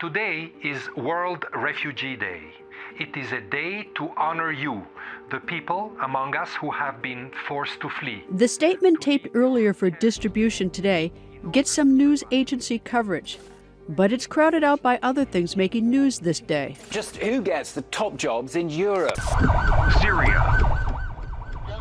Today is World Refugee Day. It is a day to honor you, the people among us who have been forced to flee. The statement taped earlier for distribution today gets some news agency coverage, but it's crowded out by other things making news this day. Just who gets the top jobs in Europe? Syria.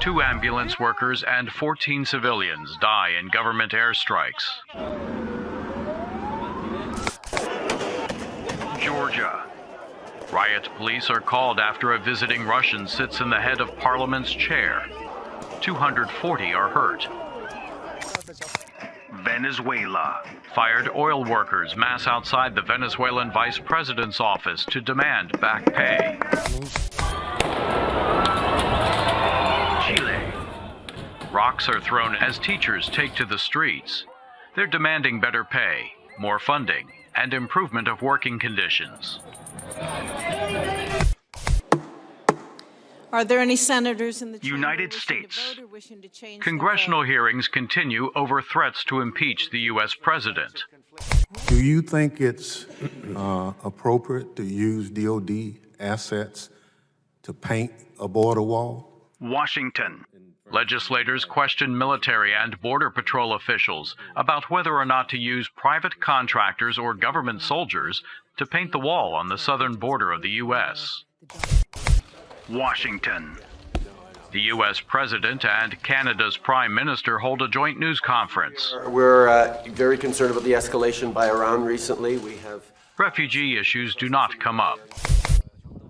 2 ambulance workers and 14 civilians die in government airstrikes. Georgia. Riot police are called after a visiting Russian sits in the head of Parliament's chair. 240 are hurt. Venezuela. Fired oil workers mass outside the Venezuelan vice president's office to demand back pay. Chile. Rocks are thrown as teachers take to the streets. They're demanding better pay, more funding, and improvement of working conditions. Are there any senators in the United States. Congressional hearings continue over threats to impeach the U.S. president. Do you think it's appropriate to use DOD assets to paint a border wall? Washington. Legislators question military and border patrol officials about whether or not to use private contractors or government soldiers to paint the wall on the southern border of the U.S. Washington. The U.S. President and Canada's Prime Minister hold a joint news conference. We're very concerned about the escalation by Iran recently. Refugee issues do not come up.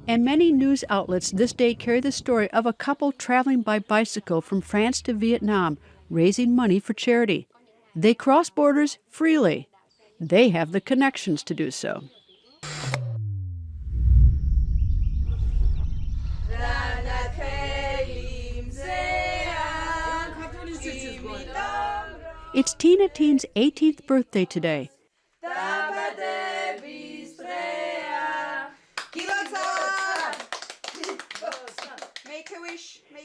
And many news outlets this day carry the story of a couple traveling by bicycle from France to Vietnam, raising money for charity. They cross borders freely. They have the connections to do so. It's Tina Teen's 18th birthday today.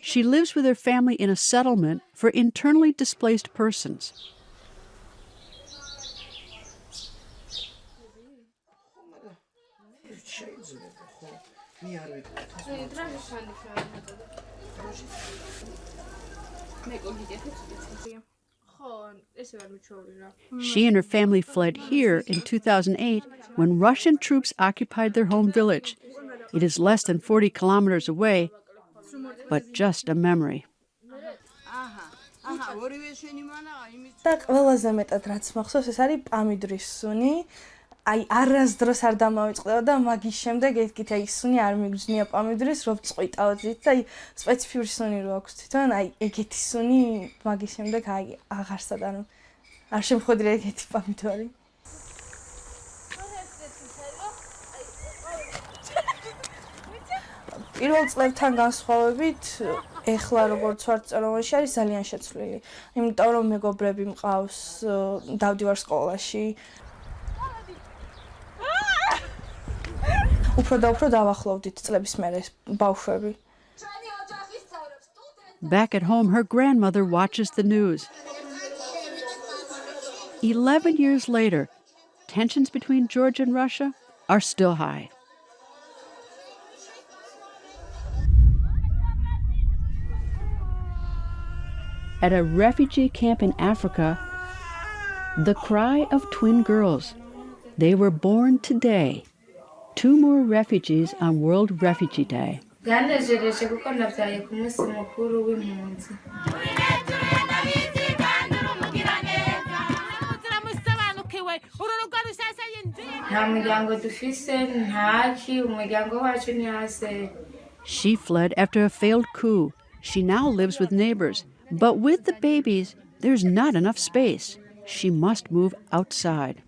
She lives with her family in a settlement for internally displaced persons. She and her family fled here in 2008 when Russian troops occupied their home village. It is less than 40 kilometers away, but just a memory. და ყველაზე მეტად რაც მახსოვს ეს არის პამიდრის სუნი. აი არასდროს არ დამავიწყდება და მაგის შემდეგ ეთქით აი სუნი არ მიგზნია პამიდრის რო წყვიტავდით და აი სპეციფიური სუნი რო აქვს თვითონ აი ეგეთი სუნი მაგის შემდეგ აი აღარსად ანუ არ შემხვედრია ეგეთი პამიდორი. პირველ წლებთან განსხვავებით ეხლა როგორც ვარ წარუმატებაში არის ძალიან შეცვლილი. იმიტომ რომ მეგობრები მყავს, დავდივარ სკოლაში. უფრო და უფრო დავახლოვდით წლების მერე ბავშვები. Back at home, her grandmother watches the news. 11 years later, tensions between Georgia and Russia are still high. At a refugee camp in Africa, the cry of twin girls. They were born today. 2 more refugees on World Refugee Day. She fled after a failed coup. She now lives with neighbors. But with the babies, there's not enough space. She must move outside.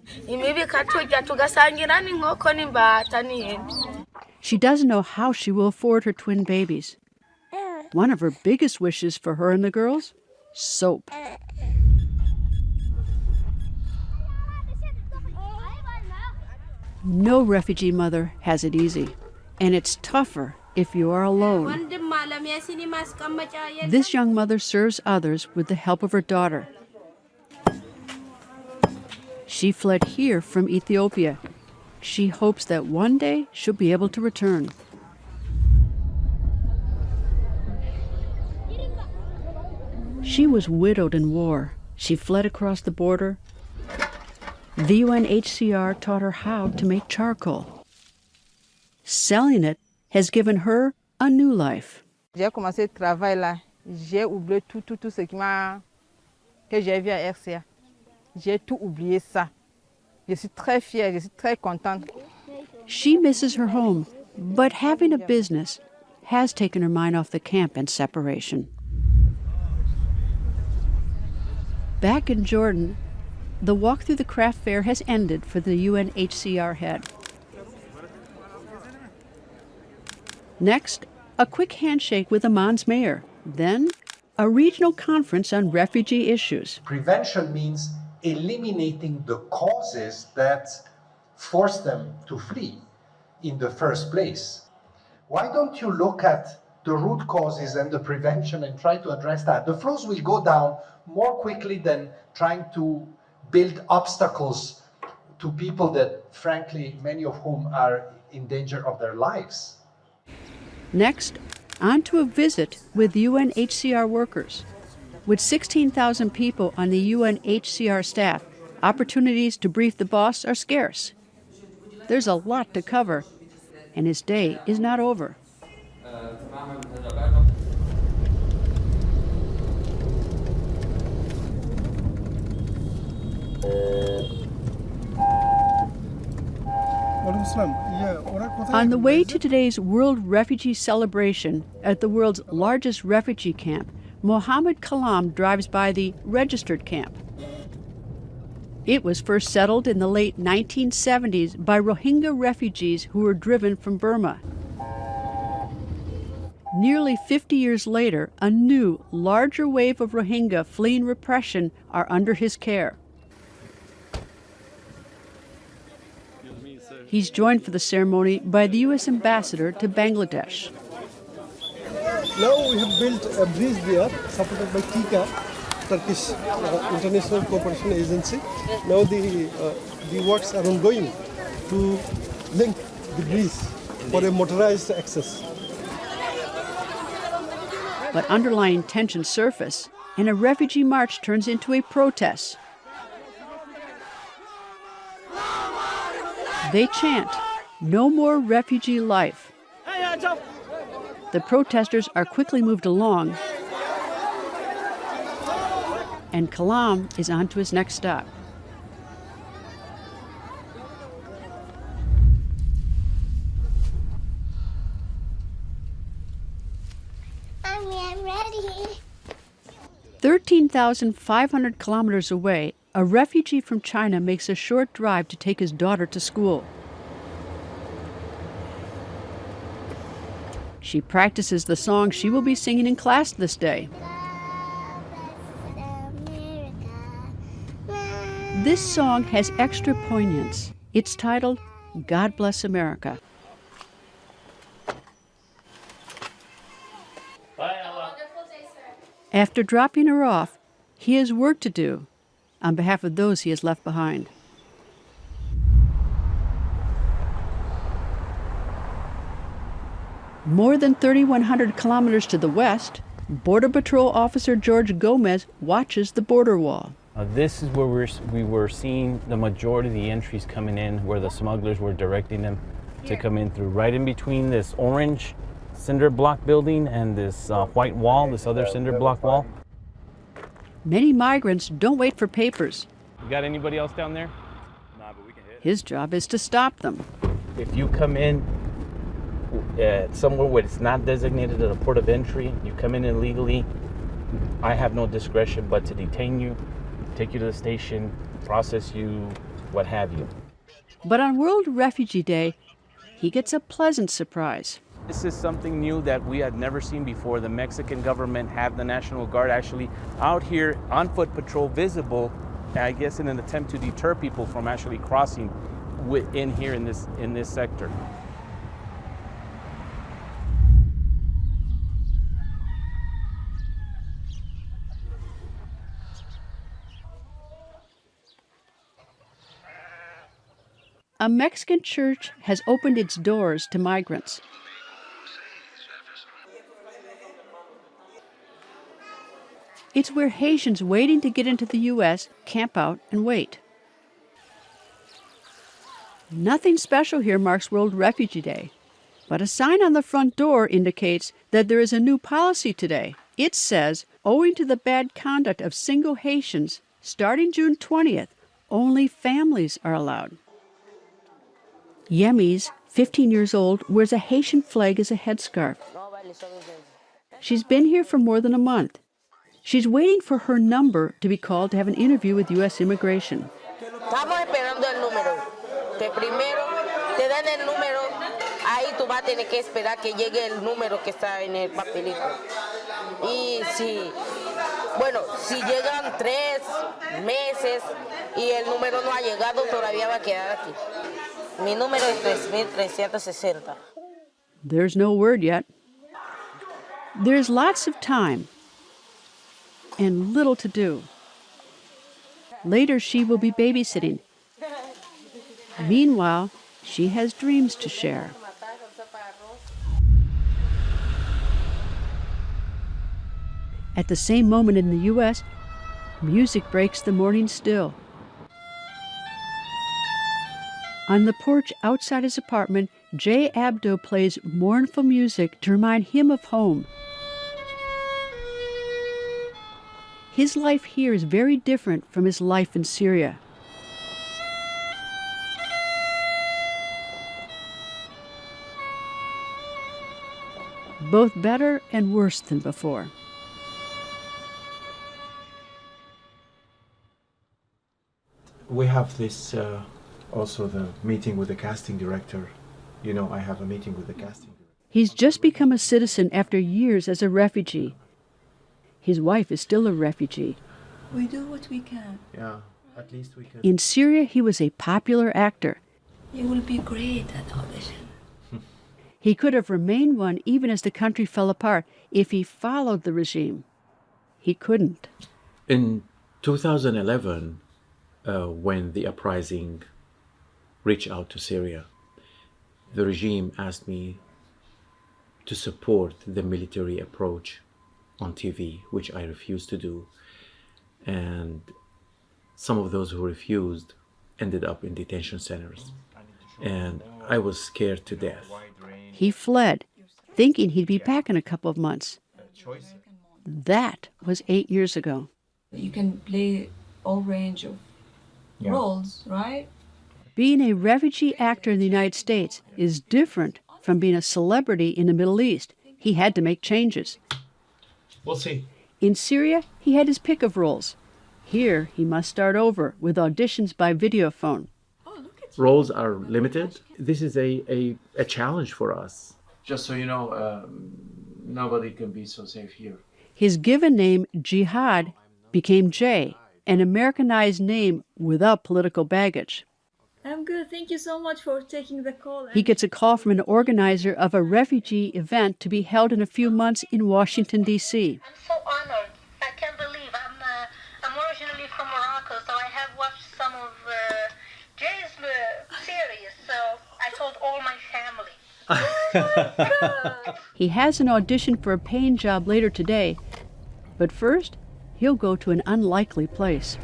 She doesn't know how she will afford her twin babies. One of her biggest wishes for her and the girls? Soap. No refugee mother has it easy, and it's tougher if you are alone. This young mother serves others with the help of her daughter. She fled here from Ethiopia. She hopes that one day she'll be able to return. She was widowed in war. She fled across the border. The UNHCR taught her how to make charcoal. Selling it has given her a new life. J'ai commencé le travail là, j'ai oublié tout ce que j'ai vu à RCA. J'ai tout oublié ça. Je suis très fière, je suis très contente. She misses her home, but having a business has taken her mind off the camp and separation. Back in Jordan, the walk through the craft fair has ended for the UNHCR head. Next, a quick handshake with Amman's mayor. Then, a regional conference on refugee issues. Prevention means eliminating the causes that force them to flee in the first place. Why don't you look at the root causes and the prevention and try to address that? The flows will go down more quickly than trying to build obstacles to people that, frankly, many of whom are in danger of their lives. Next, on to a visit with UNHCR workers. With 16,000 people on the UNHCR staff, opportunities to brief the boss are scarce. There's a lot to cover, and his day is not over. On the way to today's World Refugee Celebration at the world's largest refugee camp, Mohammed Kalam drives by the registered camp. It was first settled in the late 1970s by Rohingya refugees who were driven from Burma. Nearly 50 years later, a new, larger wave of Rohingya fleeing repression are under his care. He's joined for the ceremony by the U.S. ambassador to Bangladesh. Now we have built a bridge there, supported by TICA, Turkish International Cooperation Agency. Now the works are ongoing to link the bridge for a motorized access. But underlying tensions surface, and a refugee march turns into a protest. They chant, "No more refugee life." The protesters are quickly moved along, and Kalam is on to his next stop. I'm ready. 13,500 kilometers away, a refugee from China makes a short drive to take his daughter to school. She practices the song she will be singing in class this day. This song has extra poignance. It's titled, "God Bless America." After dropping her off, he has work to do on behalf of those he has left behind. More than 3,100 kilometers to the west, Border Patrol Officer George Gomez watches the border wall. This is where we were seeing the majority of the entries coming in, where the smugglers were directing them to come in through, right in between this orange cinder block building and this white wall, this other cinder block wall. Many migrants don't wait for papers. You got anybody else down there? His job is to stop them. If you come in somewhere where it's not designated as a port of entry, you come in illegally, I have no discretion but to detain you, take you to the station, process you, what have you. But on World Refugee Day, he gets a pleasant surprise. This is something new that we had never seen before. The Mexican government have the National Guard actually out here on foot patrol, visible, I guess in an attempt to deter people from actually crossing in here in this sector. A Mexican church has opened its doors to migrants. It's where Haitians waiting to get into the U.S. camp out and wait. Nothing special here marks World Refugee Day, but a sign on the front door indicates that there is a new policy today. It says, owing to the bad conduct of single Haitians, starting June 20th, only families are allowed. Yemis, 15 years old, wears a Haitian flag as a headscarf. She's been here for more than a month. She's waiting for her number to be called to have an interview with U.S. Immigration. Estamos esperando el número. Que primero te dan el número, ahí tú vas a tener que esperar que llegue el número que está en el papelito. Y si llegan 3 meses y el número no ha llegado, todavía va a quedar aquí. Mi número es 3360. There's no word yet. There's lots of time and little to do. Later, she will be babysitting. Meanwhile, she has dreams to share. At the same moment in the U.S., music breaks the morning still. On the porch outside his apartment, Jay Abdo plays mournful music to remind him of home. His life here is very different from his life in Syria. Both better and worse than before. We have this, also the meeting with the casting director. You know, I have a meeting with the casting director. He's just become a citizen after years as a refugee. His wife is still a refugee. We do what we can. Yeah, at least we can. In Syria, he was a popular actor. You will be great at audition. He could have remained one even as the country fell apart if he followed the regime. He couldn't. In 2011, when the uprising reached out to Syria, the regime asked me to support the military approach on TV, which I refused to do. And some of those who refused ended up in detention centers. And I was scared to death. He fled, thinking he'd be back in a couple of months. That was 8 years ago. You can play all range of roles, right? Being a refugee actor in the United States is different from being a celebrity in the Middle East. He had to make changes. We'll see. In Syria, he had his pick of roles. Here, he must start over with auditions by videophone. Roles are limited. This is a challenge for us. Just so you know, nobody can be so safe here. His given name, Jihad, became Jay, an Americanized name without political baggage. I'm good. Thank you so much for taking the call. He gets a call from an organizer of a refugee event to be held in a few months in Washington, D.C. I'm so honored. I can't believe I'm originally from Morocco, so I have watched some of Jay's series, so I told all my family. He has an audition for a paying job later today, but first, he'll go to an unlikely place.